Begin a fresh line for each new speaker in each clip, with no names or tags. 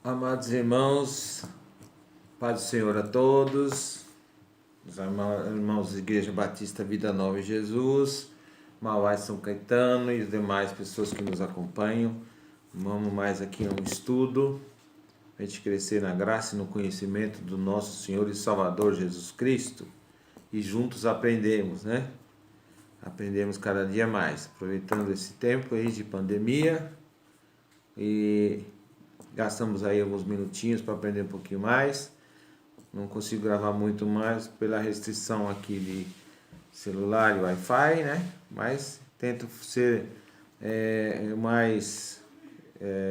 Amados irmãos, paz do Senhor a todos, os irmãos da Igreja Batista Vida Nova em Jesus, Mauá São Caetano e as demais pessoas que nos acompanham. Vamos mais aqui a um estudo, a gente crescer na graça e no conhecimento do nosso Senhor e Salvador Jesus Cristo e juntos aprendemos, né? Aprendemos cada dia mais, aproveitando esse tempo aí de pandemia e gastamos aí alguns minutinhos para aprender um pouquinho mais. Não consigo gravar muito mais pela restrição aqui de celular e Wi-Fi, né? Mas tento ser o mais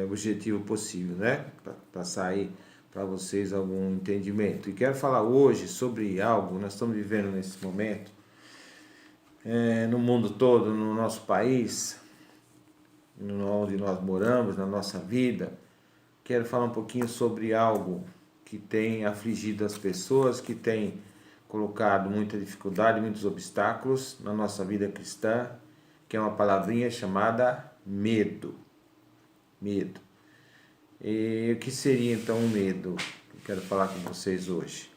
objetivo possível, né? Para passar aí para vocês algum entendimento. E quero falar hoje sobre algo, nós estamos vivendo nesse momento, no mundo todo, no nosso país, onde nós moramos, na nossa vida. Quero falar um pouquinho sobre algo que tem afligido as pessoas, que tem colocado muita dificuldade, muitos obstáculos na nossa vida cristã, que é uma palavrinha chamada medo. Medo. E o que seria então o medo? Eu quero falar com vocês hoje.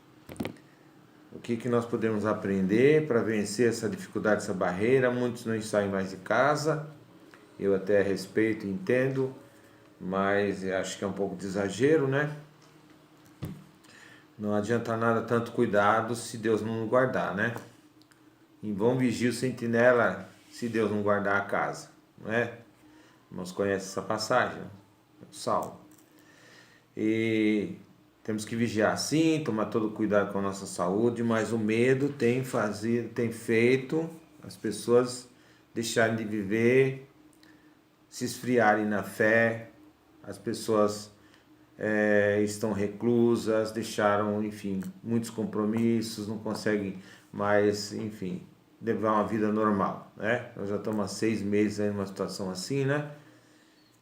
O que nós podemos aprender para vencer essa dificuldade, essa barreira? Muitos não saem mais de casa, eu até respeito e entendo, mas acho que é um pouco de exagero, né? Não adianta nada tanto cuidado se Deus não guardar, né? Em vão vigia o sentinela se Deus não guardar a casa, não é? Nós conhecemos essa passagem, o Salmo. E temos que vigiar sim, tomar todo cuidado com a nossa saúde, mas o medo tem feito as pessoas deixarem de viver, se esfriarem na fé. As pessoas estão reclusas, deixaram, enfim, muitos compromissos, não conseguem mais, enfim, levar uma vida normal, né? Nós já estamos há 6 meses aí numa situação assim, né?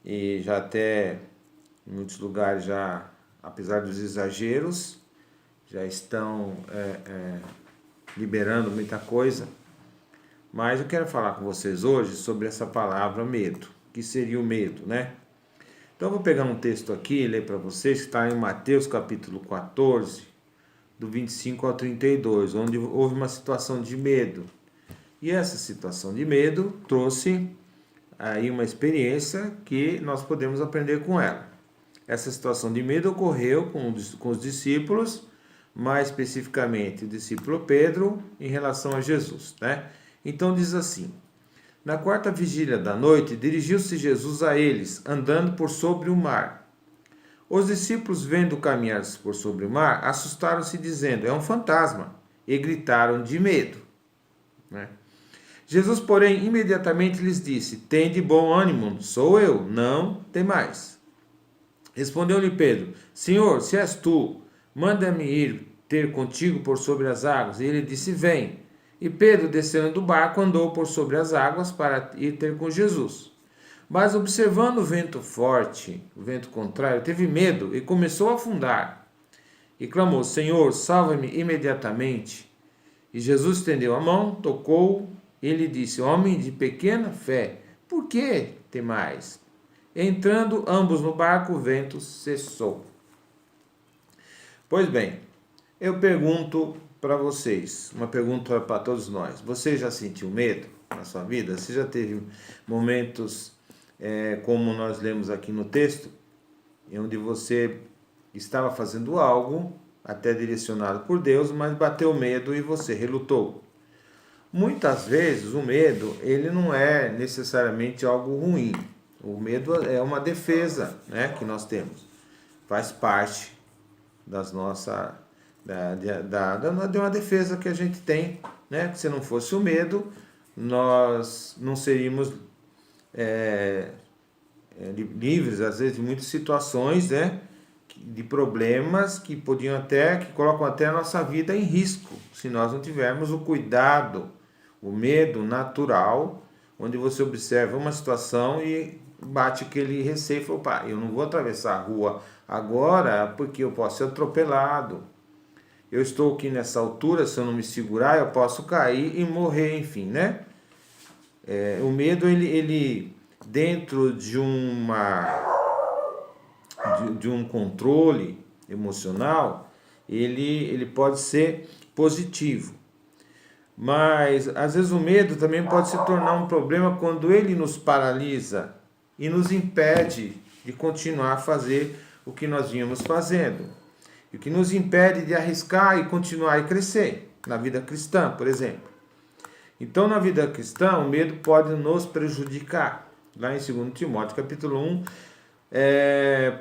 E já até em muitos lugares já, apesar dos exageros, já estão liberando muita coisa. Mas eu quero falar com vocês hoje sobre essa palavra medo. O que seria o medo, né? Então eu vou pegar um texto aqui e ler para vocês, que está em Mateus capítulo 14, do 25 ao 32, onde houve uma situação de medo. E essa situação de medo trouxe aí uma experiência que nós podemos aprender com ela. Essa situação de medo ocorreu com os discípulos, mais especificamente o discípulo Pedro, em relação a Jesus, né? Então diz assim: na quarta vigília da noite, dirigiu-se Jesus a eles, andando por sobre o mar. Os discípulos, vendo caminhar por sobre o mar, assustaram-se, dizendo: é um fantasma, e gritaram de medo, né? Jesus, porém, imediatamente lhes disse: tende bom ânimo, sou eu, não temais. Respondeu-lhe Pedro: Senhor, se és tu, manda-me ir ter contigo por sobre as águas. E ele disse: vem. E Pedro, descendo do barco, andou por sobre as águas para ir ter com Jesus. Mas, observando o vento forte, o vento contrário, teve medo e começou a afundar. E clamou: Senhor, salva-me imediatamente. E Jesus estendeu a mão, tocou e lhe disse: homem de pequena fé, por que temais? Entrando ambos no barco, o vento cessou. Pois bem, eu pergunto para vocês, uma pergunta para todos nós: você já sentiu medo na sua vida? Você já teve momentos, como nós lemos aqui no texto, onde você estava fazendo algo, até direcionado por Deus, mas bateu medo e você relutou? Muitas vezes o medo, ele não é necessariamente algo ruim. O medo é uma defesa, né, que nós temos. Faz parte das nossas... de uma defesa que a gente tem, né? Se não fosse o medo, nós não seríamos livres, às vezes, de muitas situações, né? De problemas que colocam até a nossa vida em risco, se nós não tivermos o cuidado, o medo natural, onde você observa uma situação e bate aquele receio e fala: opa, eu não vou atravessar a rua agora porque eu posso ser atropelado. Eu estou aqui nessa altura, se eu não me segurar, eu posso cair e morrer, enfim, né? O medo, ele dentro de de um controle emocional, ele pode ser positivo. Mas, às vezes, o medo também pode se tornar um problema quando ele nos paralisa e nos impede de continuar a fazer o que nós vínhamos fazendo. E o que nos impede de arriscar e continuar e crescer na vida cristã, por exemplo. Então, na vida cristã, o medo pode nos prejudicar. Lá em 2 Timóteo, capítulo 1,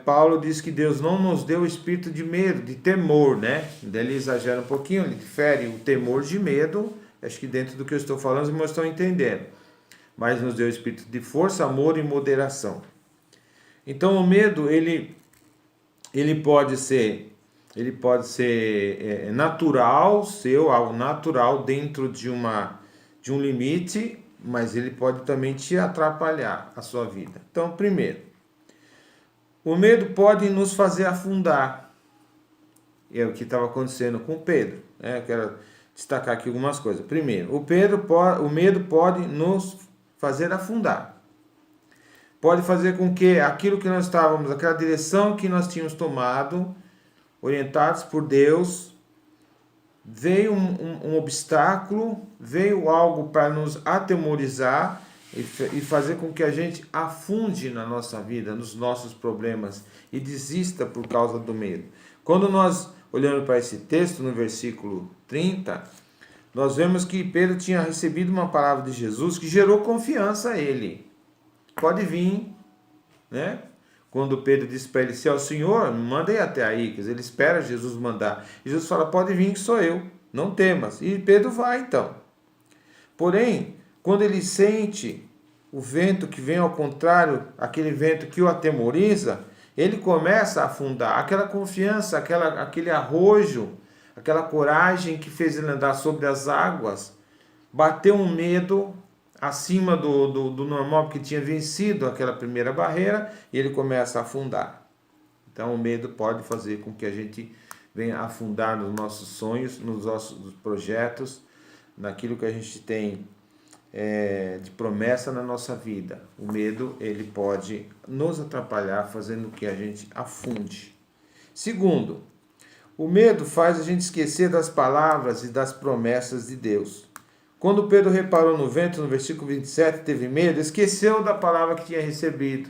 Paulo diz que Deus não nos deu o espírito de medo, de temor, né? Ele exagera um pouquinho, ele difere o temor de medo. Acho que dentro do que eu estou falando, os irmãos estão entendendo. Mas nos deu o espírito de força, amor e moderação. Então, o medo, ele pode ser natural, algo natural dentro de um limite, mas ele pode também te atrapalhar a sua vida. Então, primeiro, o medo pode nos fazer afundar. É o que estava acontecendo com Pedro, né? Eu quero destacar aqui algumas coisas. Primeiro, o medo pode nos fazer afundar. Pode fazer com que aquilo que nós estávamos, aquela direção que nós tínhamos tomado, orientados por Deus, veio um obstáculo, veio algo para nos atemorizar e fazer com que a gente afunde na nossa vida, nos nossos problemas e desista por causa do medo. Quando nós olhando para esse texto, no versículo 30, nós vemos que Pedro tinha recebido uma palavra de Jesus que gerou confiança a ele. Pode vir, né? Quando Pedro disse para ele, se é o Senhor, manda aí até aí, quer dizer, ele espera Jesus mandar. E Jesus fala, pode vir que sou eu, não temas. E Pedro vai então. Porém, quando ele sente o vento que vem ao contrário, aquele vento que o atemoriza, ele começa a afundar. Aquela confiança, aquele arrojo, aquela coragem que fez ele andar sobre as águas, bateu um medo acima do normal, porque tinha vencido aquela primeira barreira, e ele começa a afundar. Então o medo pode fazer com que a gente venha afundar nos nossos sonhos, nos nossos projetos, naquilo que a gente tem de promessa na nossa vida. O medo, ele pode nos atrapalhar, fazendo que a gente afunde. Segundo, o medo faz a gente esquecer das palavras e das promessas de Deus. Quando Pedro reparou no vento, no versículo 27, teve medo, esqueceu da palavra que tinha recebido.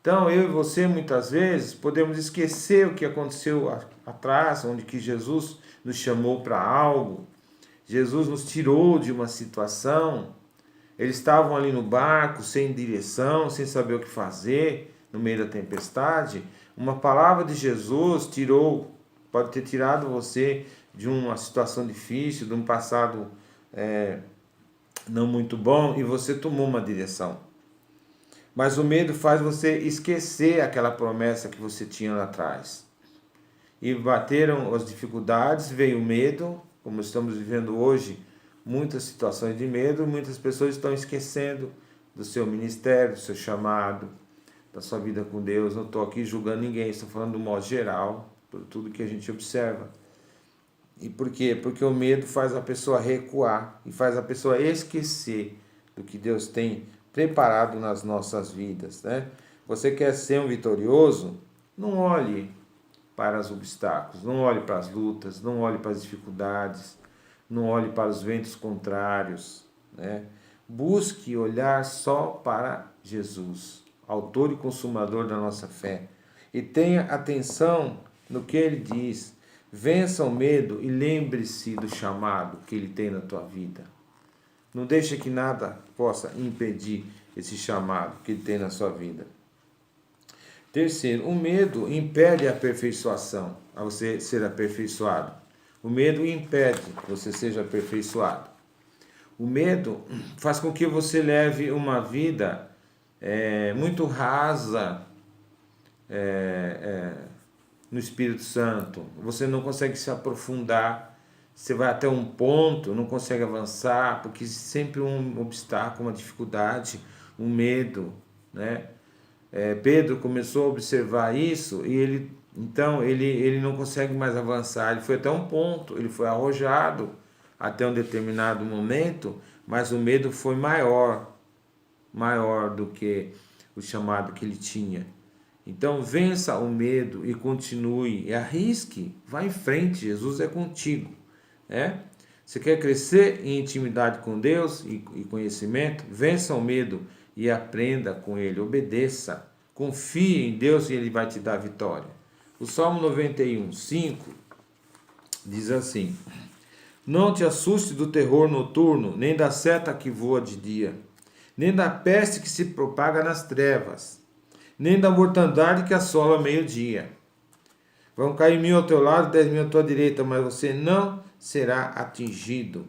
Então, eu e você, muitas vezes, podemos esquecer o que aconteceu atrás, onde que Jesus nos chamou para algo. Jesus nos tirou de uma situação. Eles estavam ali no barco, sem direção, sem saber o que fazer, no meio da tempestade. Uma palavra de Jesus pode ter tirado você de uma situação difícil, de um passado não muito bom, e você tomou uma direção. Mas o medo faz você esquecer aquela promessa que você tinha lá atrás. E bateram as dificuldades, veio o medo, como estamos vivendo hoje, muitas situações de medo, muitas pessoas estão esquecendo do seu ministério, do seu chamado, da sua vida com Deus. Não estou aqui julgando ninguém, estou falando do modo geral, por tudo que a gente observa. E por quê? Porque o medo faz a pessoa recuar e faz a pessoa esquecer do que Deus tem preparado nas nossas vidas, né? Você quer ser um vitorioso? Não olhe para os obstáculos, não olhe para as lutas, não olhe para as dificuldades, não olhe para os ventos contrários, né? Busque olhar só para Jesus, autor e consumador da nossa fé, e tenha atenção no que ele diz. Vença o medo e lembre-se do chamado que ele tem na tua vida. Não deixe que nada possa impedir esse chamado que ele tem na sua vida. Terceiro, o medo impede a aperfeiçoação, a você ser aperfeiçoado. O medo impede que você seja aperfeiçoado. O medo faz com que você leve uma vida muito rasa no Espírito Santo. Você não consegue se aprofundar. Você vai até um ponto, não consegue avançar, porque sempre um obstáculo, uma dificuldade, um medo, né? Pedro começou a observar isso e ele não consegue mais avançar. Ele foi até um ponto, ele foi arrojado até um determinado momento, mas o medo foi maior do que o chamado que ele tinha. Então vença o medo e continue, e arrisque, vá em frente, Jesus é contigo. Você quer crescer em intimidade com Deus e conhecimento? Vença o medo e aprenda com Ele, obedeça, confie em Deus e Ele vai te dar vitória. O Salmo 91, 5 diz assim: Não te assuste do terror noturno, nem da seta que voa de dia, nem da peste que se propaga nas trevas, nem da mortandade que assola ao meio-dia. Vão cair 1.000 ao teu lado, 10.000 à tua direita, mas você não será atingido.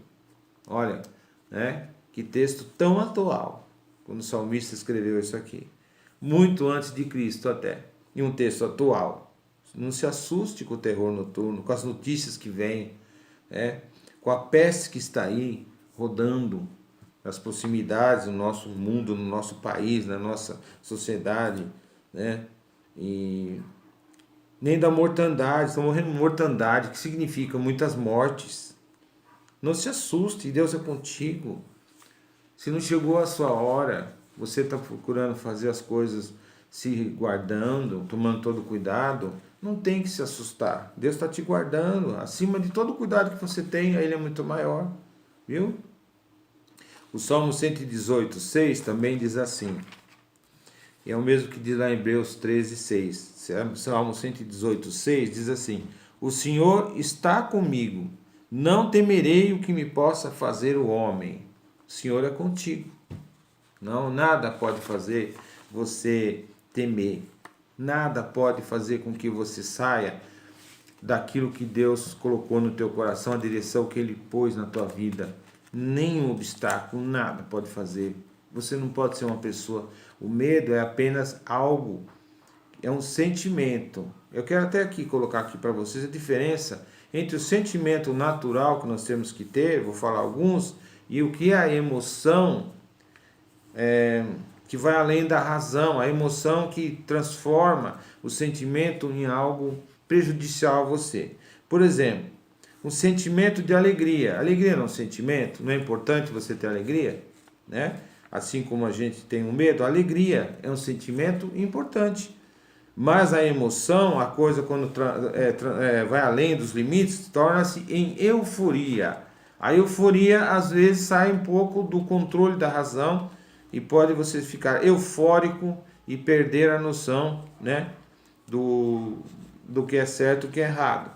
Olha, que texto tão atual, quando o salmista escreveu isso aqui. Muito antes de Cristo até. E um texto atual. Não se assuste com o terror noturno, com as notícias que vêm, com a peste que está aí, rodando nas proximidades do nosso mundo, no nosso país, na nossa sociedade, e nem da mortandade, estão morrendo mortandade, que significa muitas mortes. Não se assuste, Deus é contigo. Se não chegou a sua hora, você está procurando fazer as coisas se guardando, tomando todo cuidado, não tem que se assustar. Deus está te guardando, acima de todo cuidado que você tem, Ele é muito maior, viu? O Salmo 118, 6 também diz assim, é o mesmo que diz lá em Hebreus 13, 6. Salmo 118, 6 diz assim: O Senhor está comigo, não temerei o que me possa fazer o homem. O Senhor é contigo. Não, nada pode fazer você temer. Nada pode fazer com que você saia daquilo que Deus colocou no teu coração, a direção que Ele pôs na tua vida. Nenhum obstáculo, nada pode fazer. Você não pode ser uma pessoa. O medo é apenas algo, é um sentimento. Eu quero até aqui colocar aqui para vocês a diferença entre o sentimento natural que nós temos que ter, vou falar alguns, e o que é a emoção que vai além da razão, a emoção que transforma o sentimento em algo prejudicial a você. Por exemplo, um sentimento de alegria. Alegria não é um sentimento? Não é importante você ter alegria? Assim como a gente tem um medo, a alegria é um sentimento importante. Mas a emoção, a coisa quando vai além dos limites, torna-se em euforia. A euforia às vezes sai um pouco do controle da razão e pode você ficar eufórico e perder a noção do que é certo e o que é errado.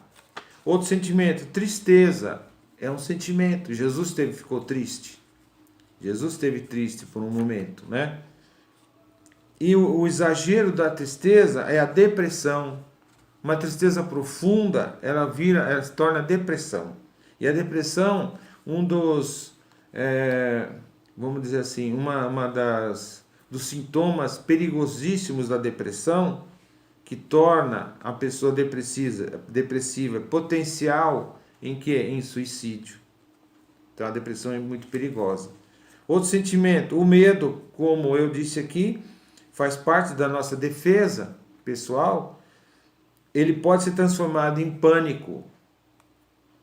Outro sentimento, tristeza, é um sentimento. Jesus ficou triste. Jesus esteve triste por um momento, E o exagero da tristeza é a depressão. Uma tristeza profunda, ela se torna depressão. E a depressão, vamos dizer assim, dos sintomas perigosíssimos da depressão, que torna a pessoa depressiva, potencial em que? Em suicídio. Então a depressão é muito perigosa. Outro sentimento, o medo, como eu disse aqui, faz parte da nossa defesa pessoal. Ele pode ser transformado em pânico.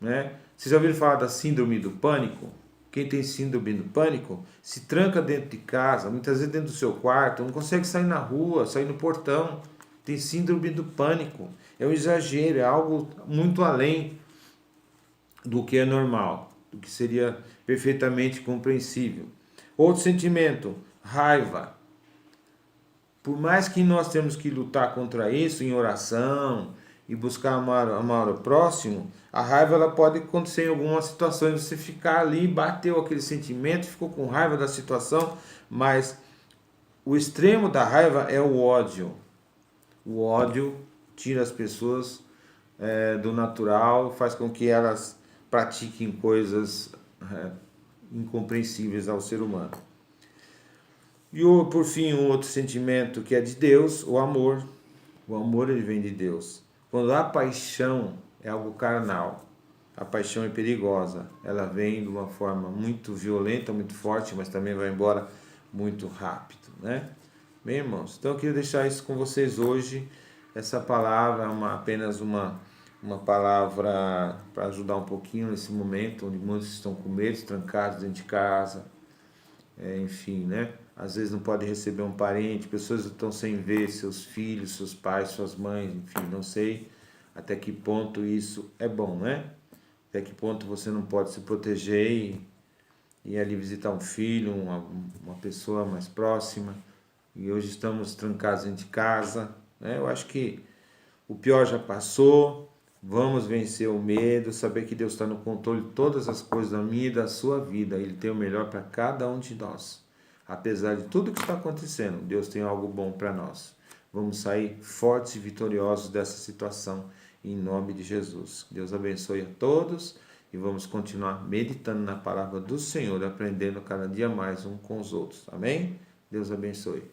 Vocês já ouviram falar da síndrome do pânico? Quem tem síndrome do pânico se tranca dentro de casa, muitas vezes dentro do seu quarto, não consegue sair na rua, sair no portão. Tem síndrome do pânico. É um exagero, é algo muito além do que é normal, do que seria perfeitamente compreensível. Outro sentimento, raiva. Por mais que nós temos que lutar contra isso em oração e buscar amar o próximo, a raiva ela pode acontecer em algumas situações. Você ficar ali, bateu aquele sentimento, ficou com raiva da situação, mas o extremo da raiva é o ódio. O ódio tira as pessoas do natural, faz com que elas pratiquem coisas incompreensíveis ao ser humano. E por fim, um outro sentimento que é de Deus, o amor. O amor ele vem de Deus. Quando há paixão, é algo carnal. A paixão é perigosa. Ela vem de uma forma muito violenta, muito forte, mas também vai embora muito rápido, Bem, irmãos, então eu queria deixar isso com vocês hoje. Essa palavra é apenas uma palavra para ajudar um pouquinho nesse momento, onde muitos estão com medo, trancados dentro de casa, enfim, às vezes não pode receber um parente, pessoas estão sem ver seus filhos, seus pais, suas mães, enfim, não sei até que ponto isso é bom, né? Até que ponto você não pode se proteger e ir ali visitar um filho, uma pessoa mais próxima. E hoje estamos trancados dentro de casa, né? Eu acho que o pior já passou, vamos vencer o medo, saber que Deus está no controle de todas as coisas da minha e da sua vida. Ele tem o melhor para cada um de nós. Apesar de tudo que está acontecendo, Deus tem algo bom para nós. Vamos sair fortes e vitoriosos dessa situação, em nome de Jesus. Deus abençoe a todos e vamos continuar meditando na palavra do Senhor, aprendendo cada dia mais um com os outros. Amém? Deus abençoe.